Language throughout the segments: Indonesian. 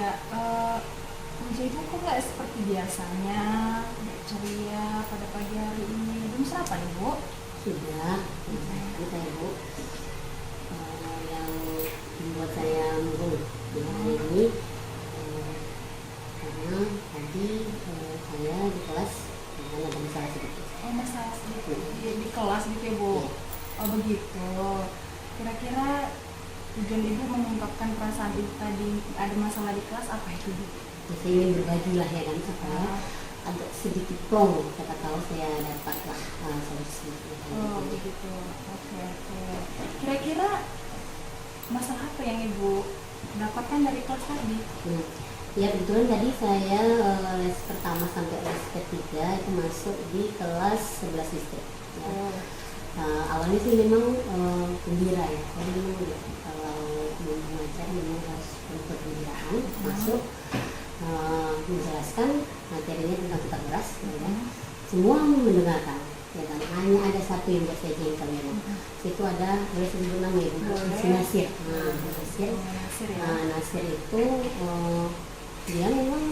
ya. Meja ibu kok nggak seperti biasanya, nggak ceria pada pagi hari ini? Belum sarapan ibu? Sudah, kita ibu yang membuat saya murung di hari ini karena tadi saya di kelas ada masalah sedikit. Oh, masalah sedikit di kelas gitu ya bu? Ya. Oh begitu. Kira-kira tujuan ibu mengungkapkan perasaan ibu tadi ada masalah di kelas apa itu bu? Saya ingin berbagi lah ya kan, supaya ada sedikit plong, siapa tahu saya dapatlah solusi. Oh begitu. Oke. Kira-kira masalah apa yang ibu dapatkan dari kelas tadi? Ya kebetulan tadi saya les pertama sampai les ketiga itu masuk di kelas 11 SD. Ya. Awalnya sih memang gembira ya, saya memang kalau mau mengajar memang harus penuh kegembiraan, masuk menjelaskan materinya tentang kitab beras, ya. Semua mendengarkan, ya kan. Hanya ada satu yang buat saya jengkel ya, itu ada, boleh sebut nama ya, si Nasir. Nasir itu dia memang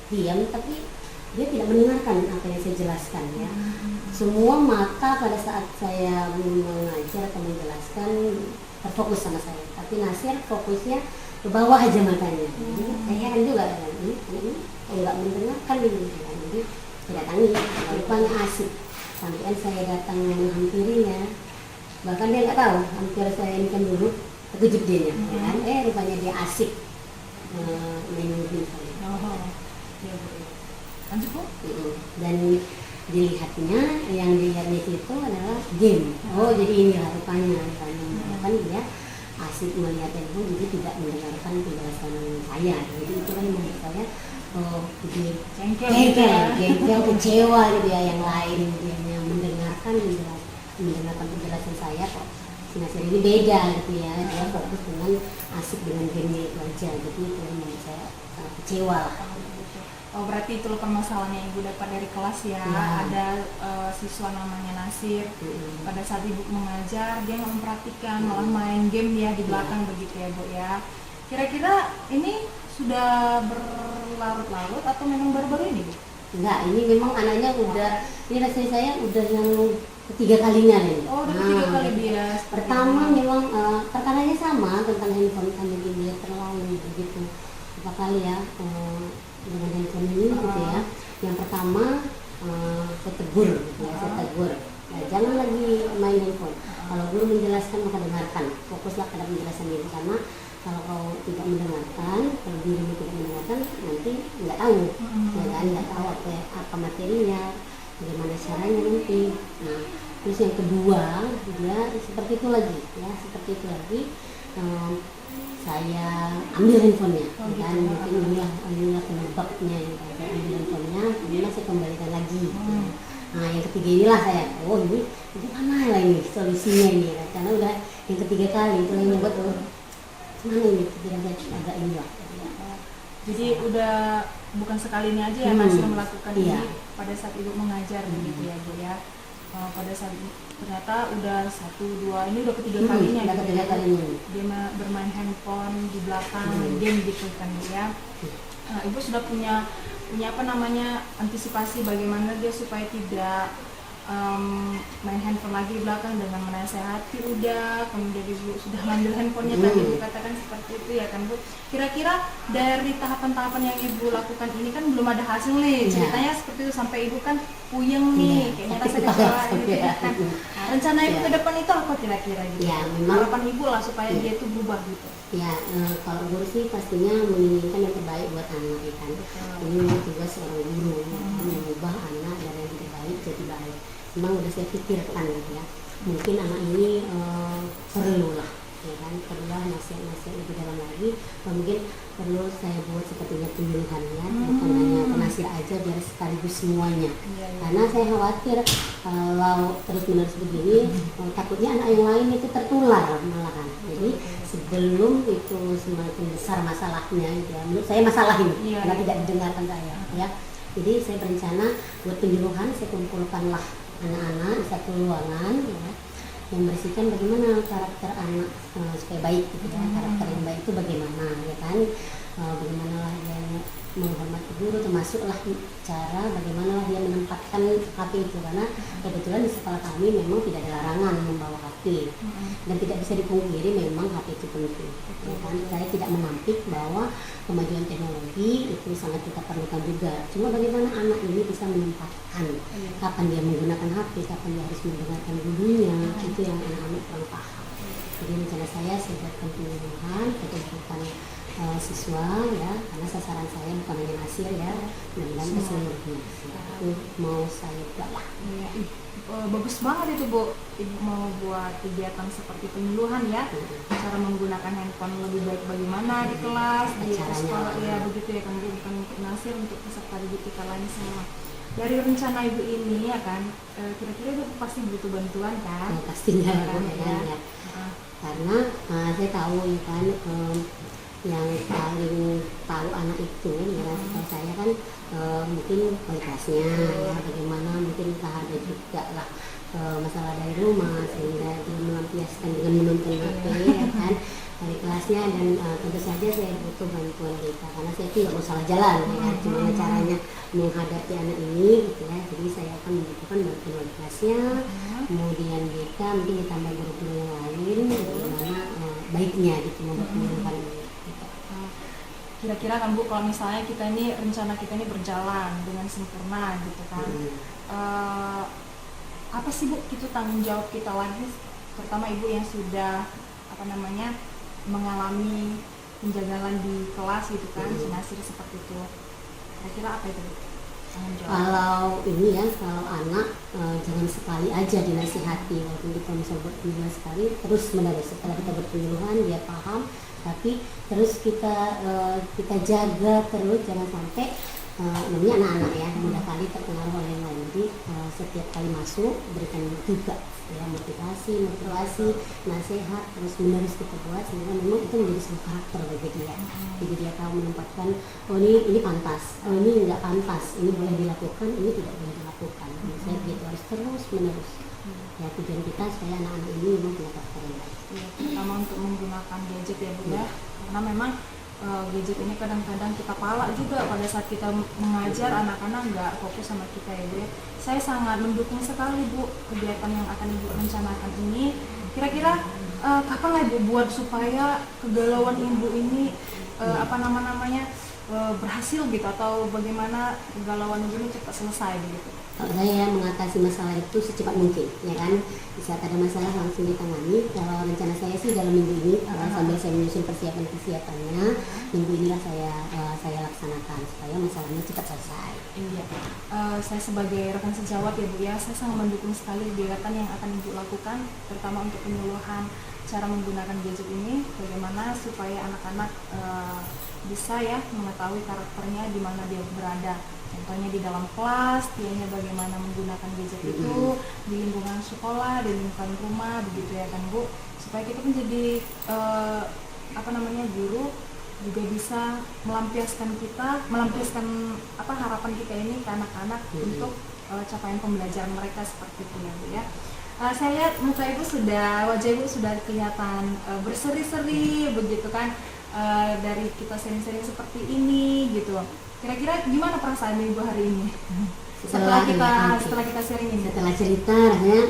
diam, tapi dia tidak mendengarkan apa yang saya jelaskan ya. Semua mata pada saat saya mengajar atau menjelaskan terfokus sama saya, tapi Nasir fokusnya ke bawah aja matanya. Jadi saya heran juga kan, ini nggak mendengarkan ini kan. Jadi saya datangi, rupanya asik. Sampai saya datang menghampirinya, bahkan dia nggak tahu, hampir saya ini kan dulu terkejut dia kan. Rupanya dia asik menunggu saya. Lanjut bu? Dan yang dilihatnya itu adalah game. Oh jadi inilah rupanya kan dia asik melihat handphone, jadi tidak mendengarkan penjelasan saya. Jadi itu kan membuat saya jadi jengkel, kecewa gitu ya. Yang lain yang mendengarkan penjelasan saya kok si Nasir ini beda gitu ya. Dia fokus dengan asik dengan game itu aja. Jadi itu yang membuat saya kecewa lah. Oh berarti itu permasalahan yang ibu dapat dari kelas ya. Ada siswa namanya Nasir. Pada saat ibu mengajar dia nggak memperhatikan, malah main game ya di belakang begitu ya bu ya. Kira-kira ini sudah berlarut-larut atau memang baru-baru ini bu? Enggak, ini memang anaknya udah, ini rasanya saya udah yang ketiga kalinya nih. Oh udah ketiga kali dia. Pertama memang perkaranya sama tentang handphone kami, dia terlalu begitu berapa kali ya dengan handphone ini gitu ya. Yang pertama saya tegur gitu ya, saya tegur. Nah, jangan lagi main handphone. Kalau guru menjelaskan maka dengarkan, fokuslah pada penjelasan itu, karena kalau kau tidak mendengarkan, kalau dirimu tidak mendengarkan, nanti nggak tahu, ya kan, nggak tahu apa materinya, bagaimana caranya nanti. Nah, terus yang kedua dia seperti itu lagi, ya seperti itu lagi. Saya ambil handphonenya, kan mungkin inilah penyebabnya, saya ambil handphonenya, kemudian saya kembalikan lagi. Nah yang ketiga inilah saya, ini mana lah ini solusinya ini, karena udah yang ketiga kali itu yang membuat mana ini pikiran saya agak ini lah. Jadi udah bukan sekali ini aja ya masih melakukan ini pada saat ibu mengajar begitu ya bu ya. Pada saat ternyata udah 1, 2, ini udah ketiga kalinya udah ketiga kalinya dia bermain handphone di belakang game gitu kan bu ya. Ibu sudah punya apa namanya antisipasi bagaimana dia supaya tidak main handphone lagi di belakang dengan menasehati kemudian ibu sudah ngambil handphonenya tadi ibu katakan seperti itu ya kan bu. Kira-kira dari tahapan-tahapan yang ibu lakukan ini kan belum ada hasil nih ceritanya seperti itu, sampai ibu kan puyeng nih kayaknya rasa kecewa gitu kan. Rencana ibu ke depan itu apa kira-kira gitu? Ya, memang harapan ibu lah supaya dia itu berubah gitu. Ya, kalau guru sih pastinya menginginkan yang terbaik buat anak ya kan. Ini tugas seorang guru, mengubah anak dari yang tidak baik jadi baik. Memang udah saya pikirkan gitu ya. Mungkin anak ini perlu lah, ya kan, perlulah nasihat-nasihat lebih dalam lagi. Mungkin perlu saya buat sepertinya penyuluhan ya, bukan hanya penasihat aja biar sekaligus semuanya. Karena saya khawatir kalau terus-menerus begini, takutnya anak yang lain itu tertular malahan. Jadi sebelum itu semakin besar masalahnya, gitu ya. Menurut saya masalah ini karena tidak didengarkan saya, ya. Jadi saya berencana buat penyuluhan, saya kumpulkanlah anak-anak di satu ruangan, ya, yang bersihkan bagaimana karakter anak supaya baik, gitu ya. Karakter yang baik itu bagaimana, ya kan. bagaimana dia menghormati guru, termasuklah cara bagaimana dia menempatkan HP itu, karena kebetulan di sekolah kami memang tidak ada larangan membawa HP dan tidak bisa dipungkiri memang HP itu penting. Ya kan? Saya tidak menampik bahwa kemajuan teknologi itu sangat kita perlukan juga. Cuma bagaimana anak ini bisa menempatkan kapan dia menggunakan HP, kapan dia harus mendengarkan gurunya, itu yang anak-anak kurang paham. Jadi rencana saya buatkan penyuluhan kepada siswa ya, karena sasaran saya bukan hanya nasir ya, mudah-mudahan keseluruhan. Itu mau saya buat lah. Bagus banget itu Bu, Ibu mau buat kegiatan seperti penyuluhan ya, cara menggunakan handphone lebih baik bagaimana di kelas, di sekolah ya, begitu ya kan Bu, bukan untuk nasir, untuk peserta didik kita lain semua. Dari rencana Ibu ini ya kan, kira-kira Ibu pasti butuh bantuan kan? Pastinya ya. Karena saya tahu ya kan, yang paling tahu anak itu ya saya kan, mungkin kualitasnya ya, bagaimana mungkin entah ada juga lah masalah dari rumah sehingga dia melampiaskan dengan menonton HP ya kan dari kelasnya, dan tentu saja saya butuh bantuan kita karena saya tidak mau salah jalan ya kan, gimana caranya menghadapi anak ini gitu ya. Jadi saya akan membutuhkan bantuan wali kelasnya, kemudian kita mungkin ditambah guru-guru yang lain bagaimana baiknya gitu membuat penyuluhan ini. Kira-kira kan Bu, kalau misalnya kita ini rencana kita ini berjalan dengan sempurna gitu kan, apa sih Bu itu tanggung jawab kita lagi, terutama Ibu yang sudah mengalami penjagalan di kelas gitu kan, sinasir seperti itu, kira-kira apa itu Bu tanggung jawab? Kalau ini ya, kalau anak jangan sekali aja dinasihati, walaupun kita bisa buat penyuluhan sekali terus menerus, setelah kita berpenyuluhan dia paham, tapi terus kita jaga terus, jangan sampai namanya anak-anak ya mudah kali terpengaruh oleh yang lain. Jadi setiap kali masuk berikan juga ya motivasi, nasihat, terus menerus kita buat sehingga memang itu menjadi sebuah karakter bagi dia. Jadi dia tahu menempatkan, oh ini pantas, oh ini enggak pantas, ini boleh dilakukan, ini tidak boleh dilakukan. Jadi saya begitu harus terus menerus. Ya tujuan kita supaya anak-anak ini memang punya karakter yang baik. Terutama untuk menggunakan gadget ya Bu ya, karena memang gadget ini kadang-kadang kita palak juga pada saat kita mengajar anak-anak nggak fokus sama kita ya Bu ya. Saya sangat mendukung sekali Bu kegiatan yang akan Ibu rencanakan ini. Kira-kira kapan lah Ibu buat supaya kegalauan Ibu ini berhasil gitu, atau bagaimana kegalauan Ibu ini cepat selesai gitu? Kalau saya mengatasi masalah itu secepat mungkin, ya kan. Di saat ada masalah langsung ditangani. Kalau rencana saya sih dalam minggu ini, sambil saya menyusun persiapannya, minggu inilah saya laksanakan supaya masalahnya cepat selesai. Iya, saya sebagai rekan sejawat ya Bu ya, saya sangat mendukung sekali kegiatan yang akan Ibu lakukan, terutama untuk penyuluhan cara menggunakan gadget ini, bagaimana supaya anak-anak bisa ya mengetahui karakternya di mana dia berada. Contohnya di dalam kelas, dianya bagaimana menggunakan gadget itu, di lingkungan sekolah, di lingkungan rumah, begitu ya kan Bu, supaya kita menjadi guru juga bisa melampiaskan harapan kita ini ke anak-anak untuk capaian pembelajaran mereka seperti itu ya Bu ya. Saya lihat wajah Ibu sudah kelihatan berseri-seri begitu kan, dari kita sering-sering seperti ini gitu. Kira-kira gimana perasaan Ibu hari ini? Setelah kita sharing ini. Setelah cerita rasanya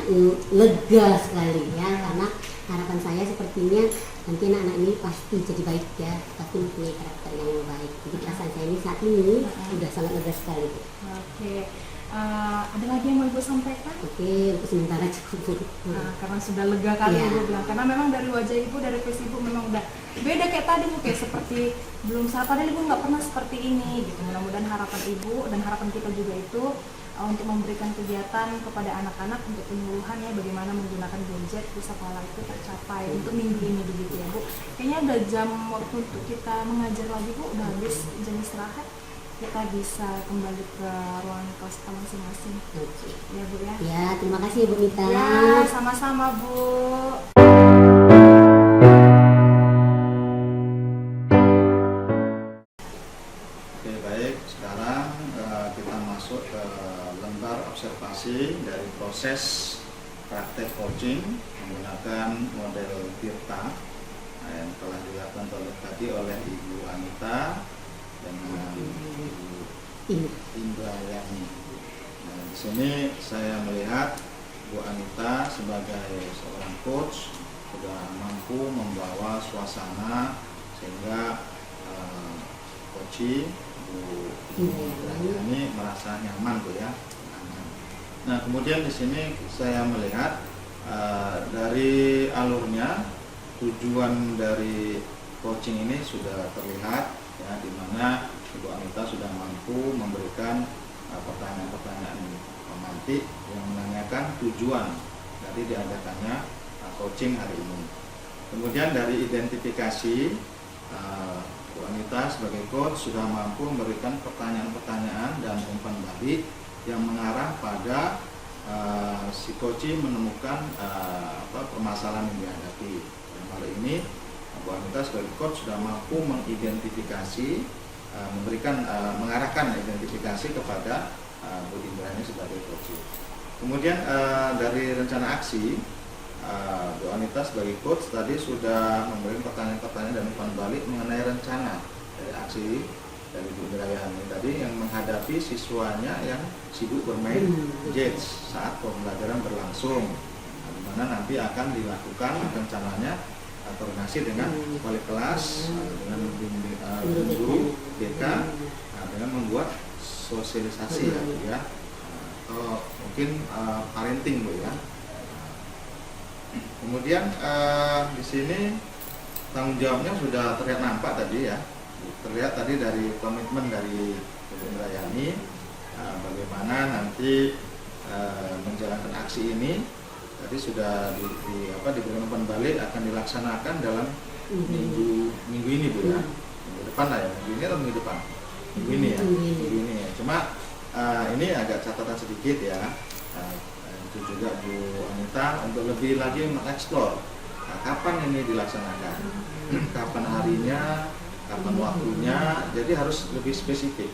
lega sekali ya, karena harapan saya sepertinya nanti anak-anak ini pasti jadi baik ya, pasti mempunyai karakter yang baik. Jadi perasaan saya ini saat ini sudah sangat lega sekali. Oke. Ada lagi yang mau Ibu sampaikan? Oke, untuk sementara cukup. Karena sudah lega kali Ibu bilang, karena memang dari wajah Ibu, dari face Ibu memang udah beda kayak tadi Bu, kayak seperti belum saat, padahal Ibu nggak pernah seperti ini gitu. Mudah-mudahan harapan Ibu dan harapan kita juga itu untuk memberikan kegiatan kepada anak-anak untuk penyuluhan ya, bagaimana menggunakan gadget di sekolah itu tercapai untuk minggu ini begitu ya Bu. Kayaknya udah jam waktu untuk kita mengajar lagi Bu, udah habis jam istirahat. Kita bisa kembali ke ruang kelas kita masing-masing. Oke. Ya Bu ya. Ya, terima kasih Bu Mita. Ya, sama-sama Bu. Oke, baik. Sekarang kita masuk ke lembar observasi dari proses praktek coaching menggunakan model Tirta yang telah dilakukan oleh tadi oleh Ibu Anita dengan Ibu Indrayani. Nah, di sini saya melihat Bu Anita sebagai seorang coach sudah mampu membawa suasana sehingga coach Bu Indrayani merasa nyaman Bu ya. Nyaman. Nah, kemudian di sini saya melihat dari alurnya tujuan dari coaching ini sudah terlihat ya, di mana Ibu Anita sudah mampu memberikan pertanyaan-pertanyaan pemantik yang menanyakan tujuan dari diadakannya coaching hari ini. Kemudian dari identifikasi, Bu Anita sebagai coach sudah mampu memberikan pertanyaan-pertanyaan dan umpan balik yang mengarah pada si coach menemukan permasalahan yang dihadapi. Dalam hal ini, Bu Anita sebagai coach sudah mampu mengidentifikasi, mengarahkan identifikasi kepada Bu Indrayani sebagai coach. Kemudian dari rencana aksi, Bu Anita sebagai coach tadi sudah memberikan pertanyaan-pertanyaan dan umpan balik mengenai rencana dari aksi dari Bu Indrayani tadi yang menghadapi siswanya yang sibuk bermain gadgets saat pembelajaran berlangsung, di mana nanti akan dilakukan rencananya koordinasi dengan wali kelas, dengan guru BK, dengan membuat sosialisasi ya, atau mungkin parenting Bu ya. Kemudian di sini tanggung jawabnya sudah terlihat nampak tadi ya, terlihat tadi dari komitmen dari Bu Indrayani bagaimana nanti menjalankan aksi ini. Tadi sudah diberikan umpan balik akan dilaksanakan dalam minggu ini Bu ya, minggu depan lah ya, minggu ini atau minggu depan? Minggu ini ya, minggu ini ya. Cuma ini agak catatan sedikit ya, itu juga Bu Anita untuk lebih lagi mengeksplor kapan ini dilaksanakan, kapan harinya, kapan waktunya, jadi harus lebih spesifik.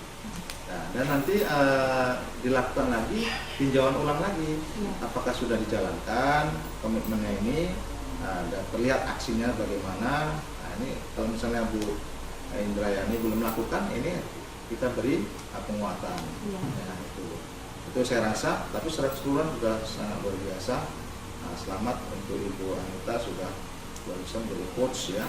Nah, dan nanti dilakukan lagi tinjauan ulang lagi, apakah sudah dijalankan komitmennya ini, dan terlihat aksinya bagaimana. Nah, ini kalau misalnya Bu Indrayani belum melakukan, ini kita beri penguatan. Nah, itu saya rasa, tapi secara keseluruhan sudah sangat luar biasa. Nah, selamat untuk Ibu Anita sudah bisa menjadi coach ya.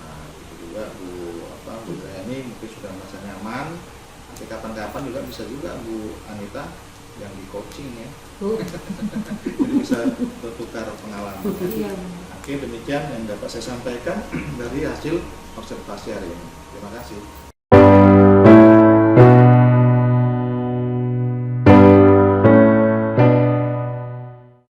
Nah, itu juga Bu Indrayani mungkin sudah merasa nyaman. Nanti kapan-kapan juga bisa juga Bu Anita yang di coaching ya. Jadi bisa bertukar pengalaman. Oke, demikian yang dapat saya sampaikan dari hasil observasi hari ini. Terima kasih.